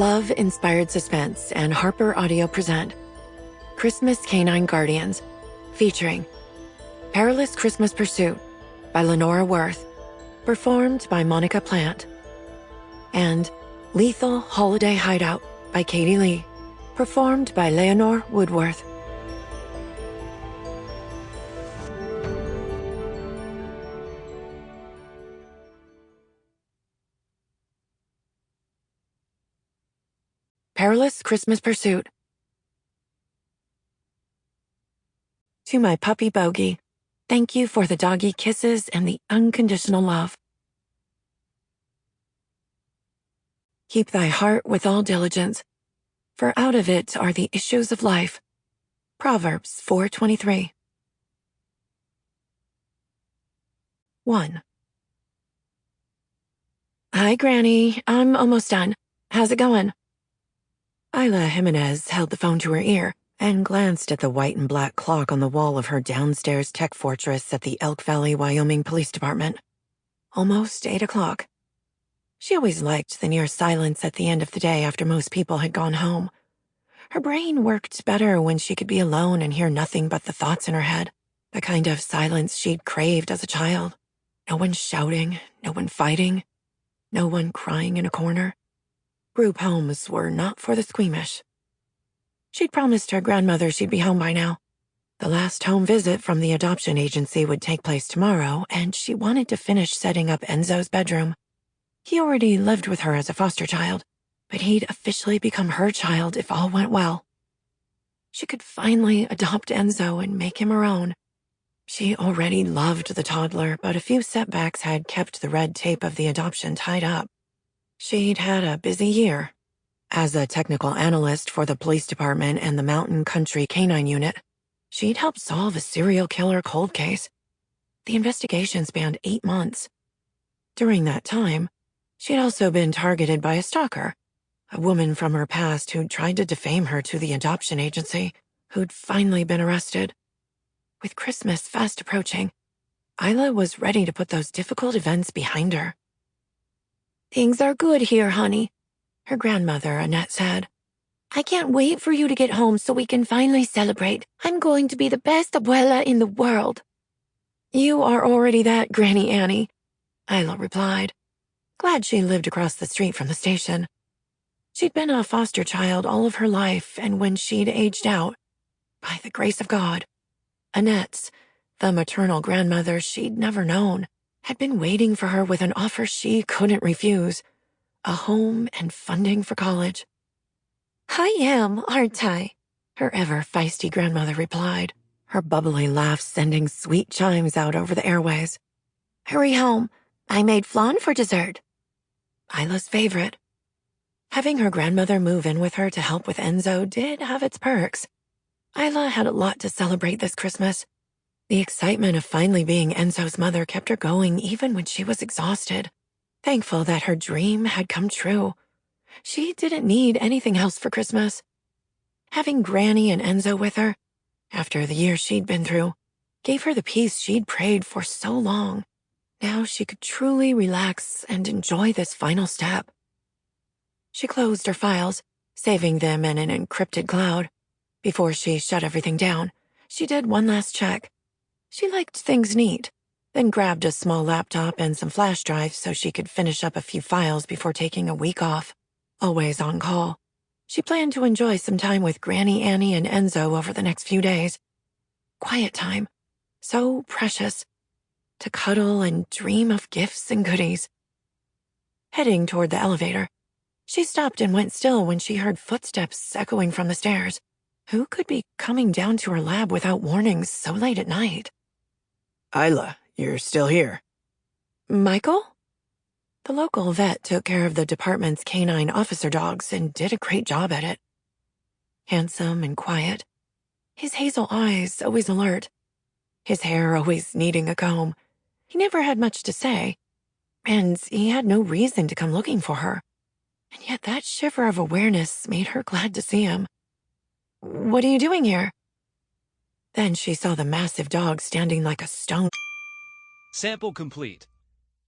Love-inspired suspense and HarperAudio present Christmas K-9 Guardians, featuring Perilous Christmas Pursuit by Lenora Worth, performed by Monica Plant, and Lethal Holiday Hideout by Katy Lee, performed by Leonore Woodworth. Perilous Christmas Pursuit. To my puppy Bogey, thank you for the doggy kisses and the unconditional love. Keep thy heart with all diligence, for out of it are the issues of life. Proverbs 4:23. 1. Hi, Granny. I'm almost done. How's it going? Isla Jimenez held the phone to her ear and glanced at the white and black clock on the wall of her downstairs tech fortress at the Elk Valley, Wyoming Police Department. Almost 8 o'clock. She always liked the near silence at the end of the day after most people had gone home. Her brain worked better when she could be alone and hear nothing but the thoughts in her head, the kind of silence she'd craved as a child. No one shouting, no one fighting, no one crying in a corner. Group homes were not for the squeamish. She'd promised her grandmother she'd be home by now. The last home visit from the adoption agency would take place tomorrow, and she wanted to finish setting up Enzo's bedroom. He already lived with her as a foster child, but he'd officially become her child if all went well. She could finally adopt Enzo and make him her own. She already loved the toddler, but a few setbacks had kept the red tape of the adoption tied up. She'd had a busy year. As a technical analyst for the police department and the Mountain Country K-9 unit, she'd helped solve a serial killer cold case. The investigation spanned 8 months. During that time, she'd also been targeted by a stalker, a woman from her past who'd tried to defame her to the adoption agency, who'd finally been arrested. With Christmas fast approaching, Isla was ready to put those difficult events behind her. "Things are good here, honey," her grandmother, Annette, said. "I can't wait for you to get home so we can finally celebrate. I'm going to be the best abuela in the world." "You are already that, Granny Annie," Isla replied, glad she lived across the street from the station. She'd been a foster child all of her life, and when she'd aged out, by the grace of God, Annette's, the maternal grandmother she'd never known, had been waiting for her with an offer she couldn't refuse, a home and funding for college. "I am, aren't I?" her ever-feisty grandmother replied, her bubbly laugh sending sweet chimes out over the airways. "Hurry home. I made flan for dessert." Isla's favorite. Having her grandmother move in with her to help with Enzo did have its perks. Isla had a lot to celebrate this Christmas. The excitement of finally being Enzo's mother kept her going even when she was exhausted, thankful that her dream had come true. She didn't need anything else for Christmas. Having Granny and Enzo with her, after the years she'd been through, gave her the peace she'd prayed for so long. Now she could truly relax and enjoy this final step. She closed her files, saving them in an encrypted cloud. Before she shut everything down, she did one last check. She liked things neat, then grabbed a small laptop and some flash drives so she could finish up a few files before taking a week off. Always on call, she planned to enjoy some time with Granny Annie and Enzo over the next few days. Quiet time, so precious, to cuddle and dream of gifts and goodies. Heading toward the elevator, she stopped and went still when she heard footsteps echoing from the stairs. Who could be coming down to her lab without warning so late at night? "Isla, you're still here." "Michael?" The local vet took care of the department's K-9 officer dogs and did a great job at it. Handsome and quiet, his hazel eyes always alert, his hair always needing a comb. He never had much to say, and he had no reason to come looking for her. And yet that shiver of awareness made her glad to see him. "What are you doing here?" Then she saw the massive dog standing like a stone. Sample complete.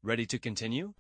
Ready to continue?